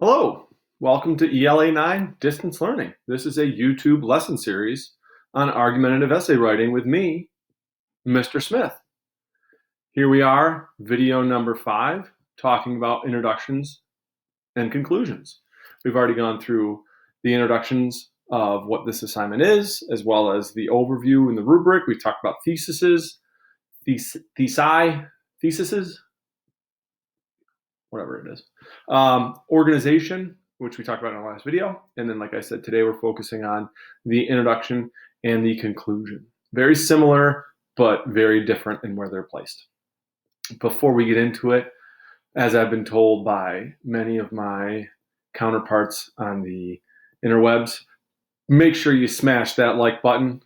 Hello, welcome to ELA 9 Distance Learning. This is a YouTube lesson series on argumentative essay writing with me, Mr. Smith. Here we are, video number 5, talking about introductions and conclusions. We've already gone through the introductions of what this assignment is, as well as the overview and the rubric. We've talked about theses, whatever it is. Organization, which we talked about in our last video. And then, like I said, today we're focusing on the introduction and the conclusion. Very similar, but very different in where they're placed. Before we get into it, as I've been told by many of my counterparts on the interwebs, make sure you smash that like button.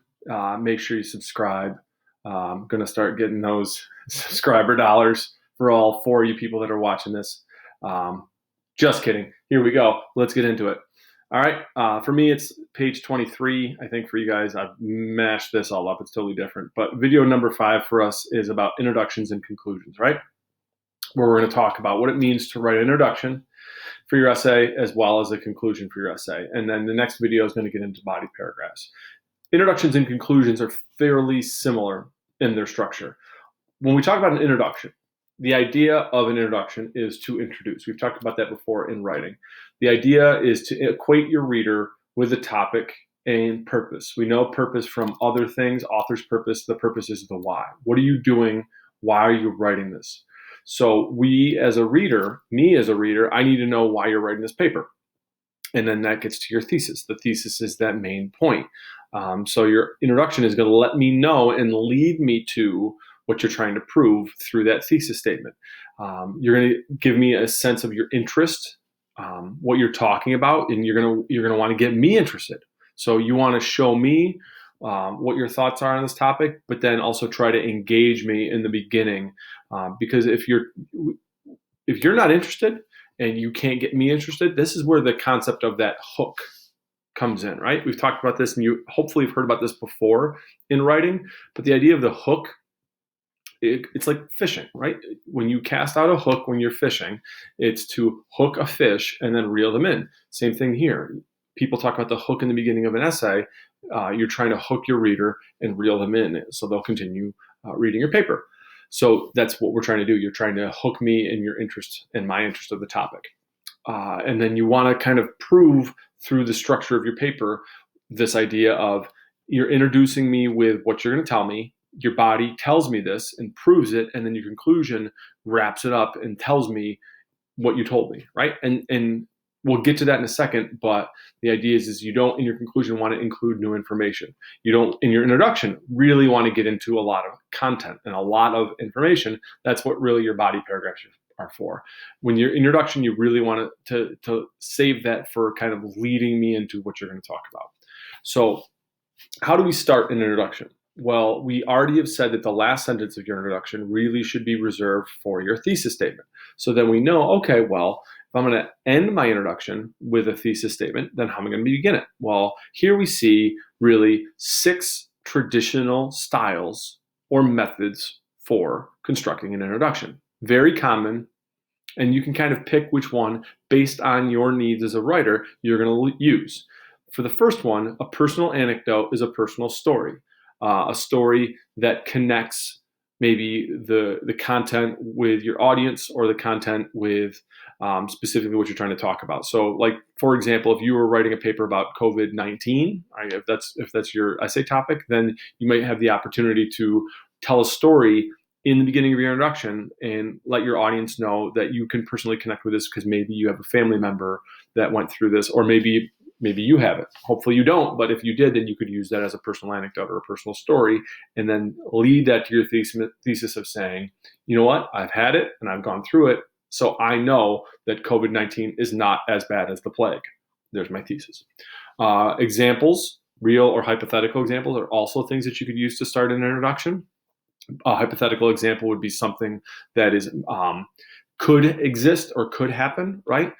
Make sure you subscribe. I'm going to start getting those subscriber dollars for all 4 of you people that are watching this. Just kidding. Here we go. Let's get into it. All right. For me, it's page 23. I think for you guys, I've mashed this all up. It's totally different. But video number 5 for us is about introductions and conclusions, right? Where we're going to talk about what it means to write an introduction for your essay as well as a conclusion for your essay. And then the next video is going to get into body paragraphs. Introductions and conclusions are fairly similar in their structure. When we talk about an introduction, the idea of an introduction is to introduce. We've talked about that before in writing. The idea is to equate your reader with the topic and purpose. We know purpose from other things, author's purpose. The purpose is the why. What are you doing? Why are you writing this? So we as a reader, me as a reader, I need to know why you're writing this paper. And then that gets to your thesis. The thesis is that main point. So your introduction is going to let me know and lead me to what you're trying to prove through that thesis statement. You're going to give me a sense of your interest, what you're talking about, and you're going to want to get me interested. So you want to show me what your thoughts are on this topic, but then also try to engage me in the beginning, because if you're not interested and you can't get me interested, this is where the concept of that hook comes in, right? We've talked about this, and you hopefully have heard about this before in writing, but the idea of the hook, it's like fishing, right? When you cast out a hook when you're fishing, it's to hook a fish and then reel them in. Same thing here. People talk about the hook in the beginning of an essay. You're trying to hook your reader and reel them in so they'll continue reading your paper. So that's what we're trying to do. You're trying to hook me in your interest and my interest of the topic. And then you want to kind of prove through the structure of your paper this idea of you're introducing me with what you're going to tell me. Your body tells me this and proves it, and then your conclusion wraps it up and tells me what you told me, right? And we'll get to that in a second, but the idea is you don't, in your conclusion, want to include new information. You don't, in your introduction, really want to get into a lot of content and a lot of information. That's what really your body paragraphs are for. When your introduction, you really want to save that for kind of leading me into what you're going to talk about. So how do we start an introduction? Well, we already have said that the last sentence of your introduction really should be reserved for your thesis statement. So then we know, okay, well, if I'm going to end my introduction with a thesis statement, then how am I going to begin it? Well, here we see really 6 traditional styles or methods for constructing an introduction. Very common, and you can kind of pick which one based on your needs as a writer you're going to use. For the first one, a personal anecdote is a personal story. A story that connects maybe the content with your audience or the content with specifically what you're trying to talk about. So, like, for example, if you were writing a paper about COVID-19, right, if that's your essay topic, then you might have the opportunity to tell a story in the beginning of your introduction and let your audience know that you can personally connect with this because maybe you have a family member that went through this, or maybe you have it. Hopefully you don't, but if you did, then you could use that as a personal anecdote or a personal story and then lead that to your thesis of saying, you know what, I've had it and I've gone through it, so I know that COVID-19 is not as bad as the plague. There's my thesis. Examples, real or hypothetical examples, are also things that you could use to start an introduction. A hypothetical example would be something that is could exist or could happen, right?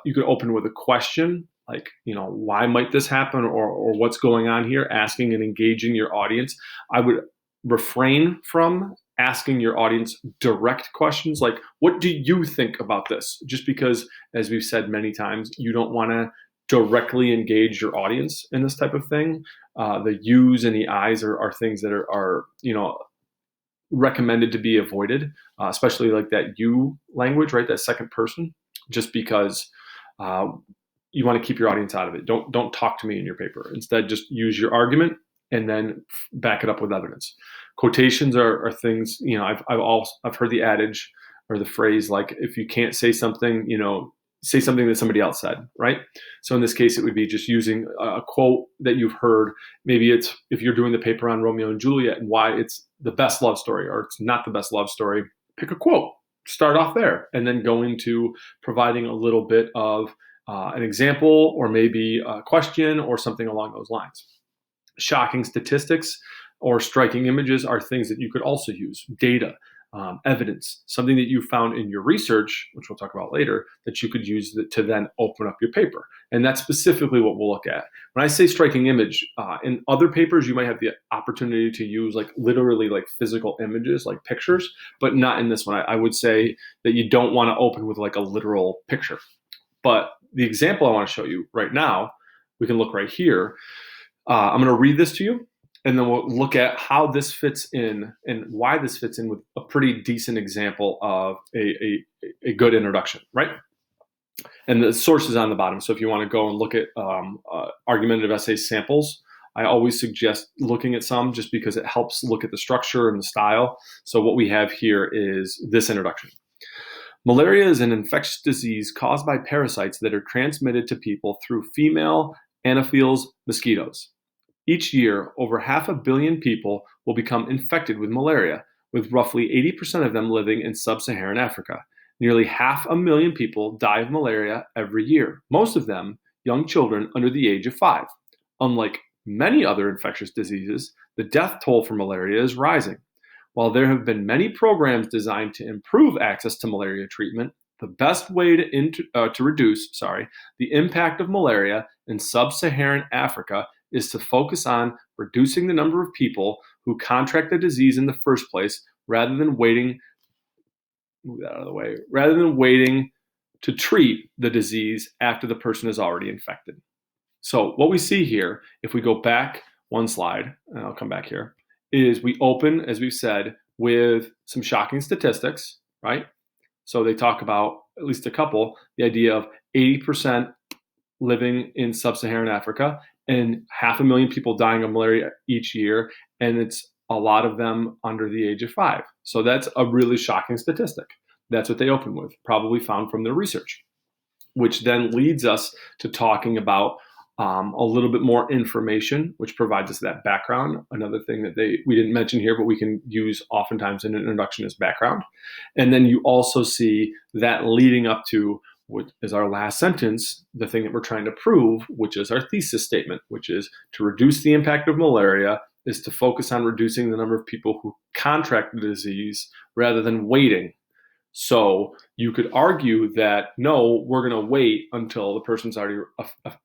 You could open with a question, like, why might this happen, or what's going on here, asking and engaging your audience. I would refrain from asking your audience direct questions like, what do you think about this? Just because, as we've said many times, you don't want to directly engage your audience in this type of thing. The yous and the I's are things that are recommended to be avoided, especially like that you language, right? That second person, just because you want to keep your audience out of it. Don't talk to me in your paper. Instead, just use your argument and then back it up with evidence. Quotations are things, I've heard the adage or the phrase, like, if you can't say something, say something that somebody else said, right? So in this case, it would be just using a quote that you've heard. Maybe it's, if you're doing the paper on Romeo and Juliet and why it's the best love story or it's not the best love story, pick a quote, start off there, and then go into providing a little bit of an example or maybe a question or something along those lines. Shocking statistics or striking images are things that you could also use. Data, evidence, something that you found in your research, which we'll talk about later, that you could use to then open up your paper. And that's specifically what we'll look at. When I say striking image, in other papers, you might have the opportunity to use like literally like physical images, like pictures, but not in this one. I would say that you don't want to open with like a literal picture. But the example I want to show you right now, we can look right here. I'm going to read this to you, and then we'll look at how this fits in and why this fits in with a pretty decent example of a good introduction, right? And the source is on the bottom. So if you want to go and look at argumentative essay samples, I always suggest looking at some just because it helps look at the structure and the style. So what we have here is this introduction. Malaria is an infectious disease caused by parasites that are transmitted to people through female Anopheles mosquitoes. Each year, over 500 million people will become infected with malaria, with roughly 80% of them living in sub-Saharan Africa. Nearly 500,000 people die of malaria every year, most of them young children under the age of 5. Unlike many other infectious diseases, the death toll for malaria is rising. While there have been many programs designed to improve access to malaria treatment, the best way to reduce the impact of malaria in sub-Saharan Africa is to focus on reducing the number of people who contract the disease in the first place, rather than waiting to treat the disease after the person is already infected. So what we see here, if we go back one slide, and I'll come back here, is we open, as we've said, with some shocking statistics, right? So they talk about, at least a couple, the idea of 80% living in sub-Saharan Africa and 500,000 people dying of malaria each year, and it's a lot of them under the age of 5. So that's a really shocking statistic. That's what they open with, probably found from their research, which then leads us to talking about a little bit more information, which provides us that background. Another thing that we didn't mention here, but we can use oftentimes in an introduction as background. And then you also see that leading up to what is our last sentence, the thing that we're trying to prove, which is our thesis statement, which is to reduce the impact of malaria is to focus on reducing the number of people who contract the disease rather than waiting. So you could argue that, no, we're going to wait until the person's already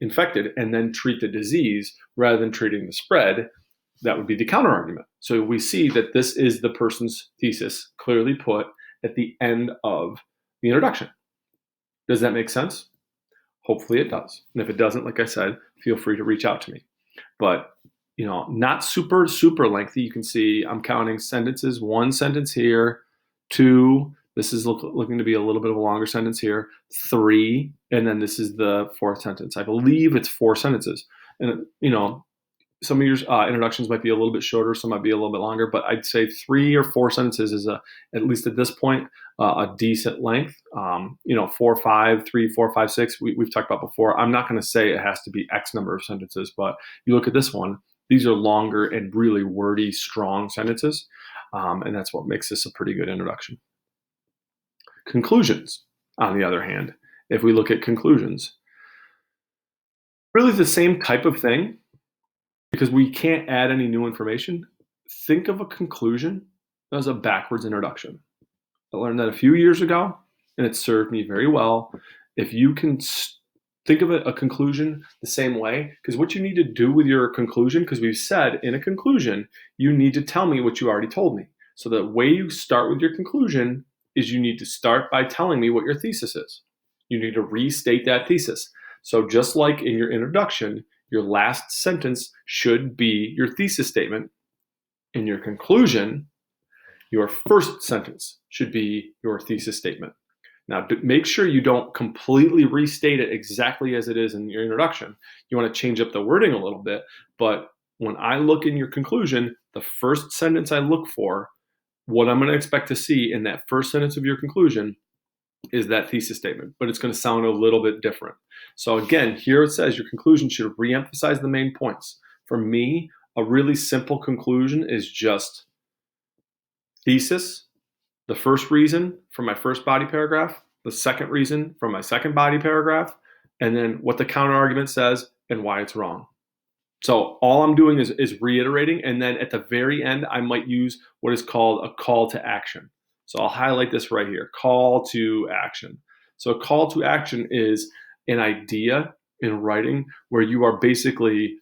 infected and then treat the disease rather than treating the spread. That would be the counter argument. So we see that this is the person's thesis clearly put at the end of the introduction. Does that make sense? Hopefully it does. And if it doesn't, like I said, feel free to reach out to me. But, not super, super lengthy. You can see I'm counting sentences, 1 sentence here, 2, this is looking to be a little bit of a longer sentence here, 3, and then this is the 4th sentence. I believe it's 4 sentences. And, some of your introductions might be a little bit shorter, some might be a little bit longer, but I'd say 3 or 4 sentences is, at least at this point, a decent length. 4, 5, 3, 4, 5, 6, we've talked about before. I'm not going to say it has to be X number of sentences, but you look at this one, these are longer and really wordy, strong sentences, and that's what makes this a pretty good introduction. Conclusions, on the other hand, if we look at conclusions, really the same type of thing, because we can't add any new information. Think of a conclusion as a backwards introduction. I learned that a few years ago, and it served me very well. If you can think of a conclusion the same way, because what you need to do with your conclusion, because we've said in a conclusion, you need to tell me what you already told me. So the way you start with your conclusion is you need to start by telling me what your thesis is. You need to restate that thesis. So just like in your introduction, your last sentence should be your thesis statement. In your conclusion, your first sentence should be your thesis statement. Now, make sure you don't completely restate it exactly as it is in your introduction. You want to change up the wording a little bit, but when I look in your conclusion, the first sentence I look for, what I'm going to expect to see in that first sentence of your conclusion is that thesis statement, but it's going to sound a little bit different. So again, here it says your conclusion should reemphasize the main points. For me, a really simple conclusion is just thesis, the first reason for my first body paragraph, the second reason for my second body paragraph, and then what the counter argument says and why it's wrong. So all I'm doing is reiterating, and then at the very end, I might use what is called a call to action. So I'll highlight this right here, call to action. So a call to action is an idea in writing where you are basically,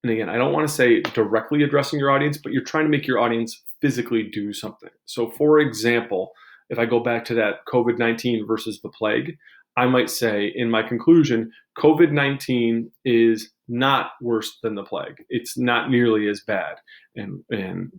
and again, I don't want to say directly addressing your audience, but you're trying to make your audience physically do something. So for example, if I go back to that COVID-19 versus the plague, I might say in my conclusion, COVID-19 is not worse than the plague. It's not nearly as bad. And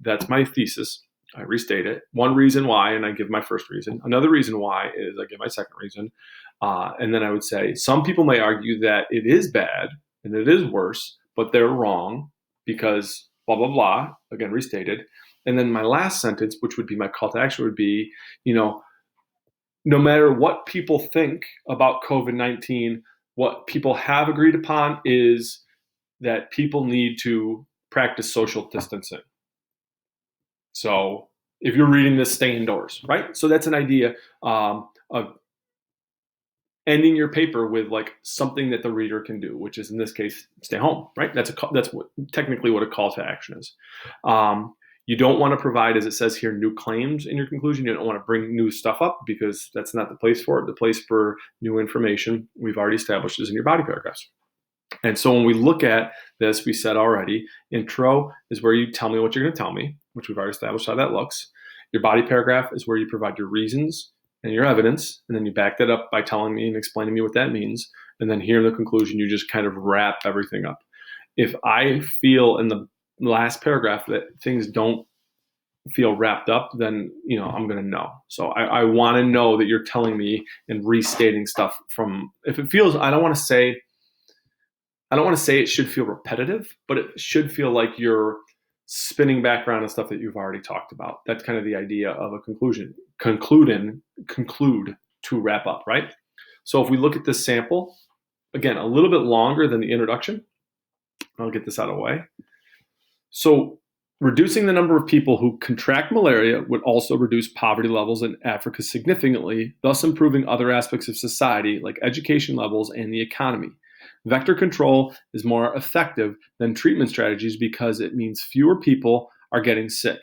that's my thesis. I restate it. One reason why, and I give my first reason. Another reason why is I give my second reason. And then I would say some people may argue that it is bad and it is worse, but they're wrong because blah, blah, blah. Again, restated. And then my last sentence, which would be my call to action, would be, no matter what people think about COVID-19, what people have agreed upon is that people need to practice social distancing. So if you're reading this, stay indoors, right? So that's an idea of ending your paper with like something that the reader can do, which is in this case, stay home, right? That's technically what a call to action is. You don't want to provide, as it says here, new claims in your conclusion. You don't want to bring new stuff up because that's not the place for it. The place for new information we've already established is in your body paragraphs. And so when we look at this, we said already, intro is where you tell me what you're going to tell me, which we've already established how that looks. Your body paragraph is where you provide your reasons and your evidence, and then you back that up by telling me and explaining to me what that means. And then here in the conclusion, you just kind of wrap everything up. If I feel in the last paragraph that things don't feel wrapped up, then I'm going to know. So I want to know that you're telling me and restating stuff from, if it feels, I don't want to say it should feel repetitive, but it should feel like you're spinning back around on stuff that you've already talked about. That's kind of the idea of a conclusion. Conclude to wrap up, right? So if we look at this sample, again, a little bit longer than the introduction. I'll get this out of the way. So reducing the number of people who contract malaria would also reduce poverty levels in Africa significantly, thus improving other aspects of society like education levels and the economy. Vector control is more effective than treatment strategies because it means fewer people are getting sick.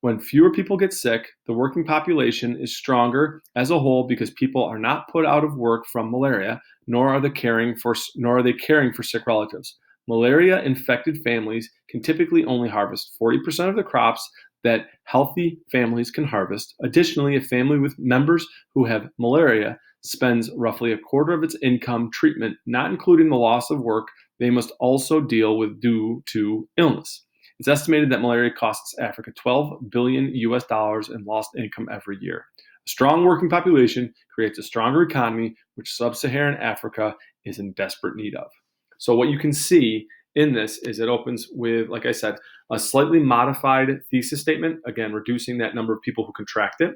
When fewer people get sick, the working population is stronger as a whole because people are not put out of work from malaria, nor are they caring for sick relatives. Malaria-infected families can typically only harvest 40% of the crops that healthy families can harvest. Additionally, a family with members who have malaria spends roughly a quarter of its income treatment, not including the loss of work they must also deal with due to illness. It's estimated that malaria costs Africa $12 billion in lost income every year. A strong working population creates a stronger economy, which sub-Saharan Africa is in desperate need of. So what you can see in this is it opens with, like I said, a slightly modified thesis statement, again, reducing that number of people who contract it.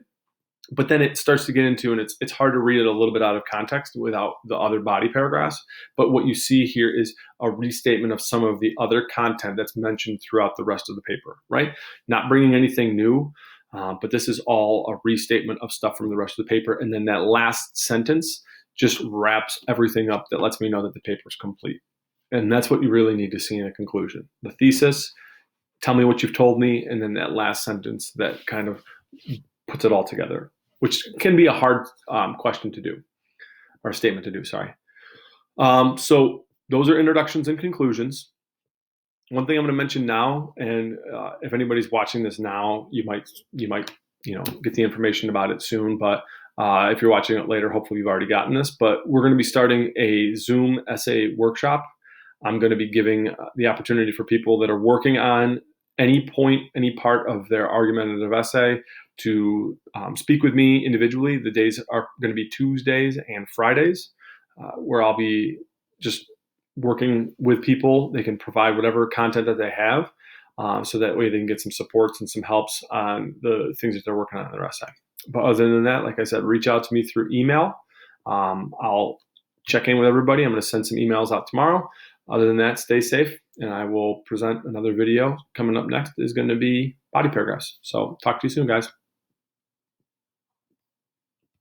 But then it starts to get into, and it's hard to read it a little bit out of context without the other body paragraphs. But what you see here is a restatement of some of the other content that's mentioned throughout the rest of the paper, right? Not bringing anything new, but this is all a restatement of stuff from the rest of the paper. And then that last sentence just wraps everything up that lets me know that the paper is complete. And that's what you really need to see in a conclusion. The thesis, tell me what you've told me, and then that last sentence that kind of puts it all together, which can be a hard question to do, or a statement to do, sorry. So those are introductions and conclusions. One thing I'm going to mention now, and if anybody's watching this now, you might get the information about it soon. But if you're watching it later, hopefully you've already gotten this. But we're going to be starting a Zoom essay workshop. I'm going to be giving the opportunity for people that are working on any point, any part of their argumentative essay to speak with me individually. The days are going to be Tuesdays and Fridays, where I'll be just working with people. They can provide whatever content that they have, so that way they can get some supports and some helps on the things that they're working on in their essay. But other than that, like I said, reach out to me through email. I'll check in with everybody. I'm going to send some emails out tomorrow. Other than that, stay safe, and I will present another video. Coming up next is going to be body paragraphs. So talk to you soon, guys.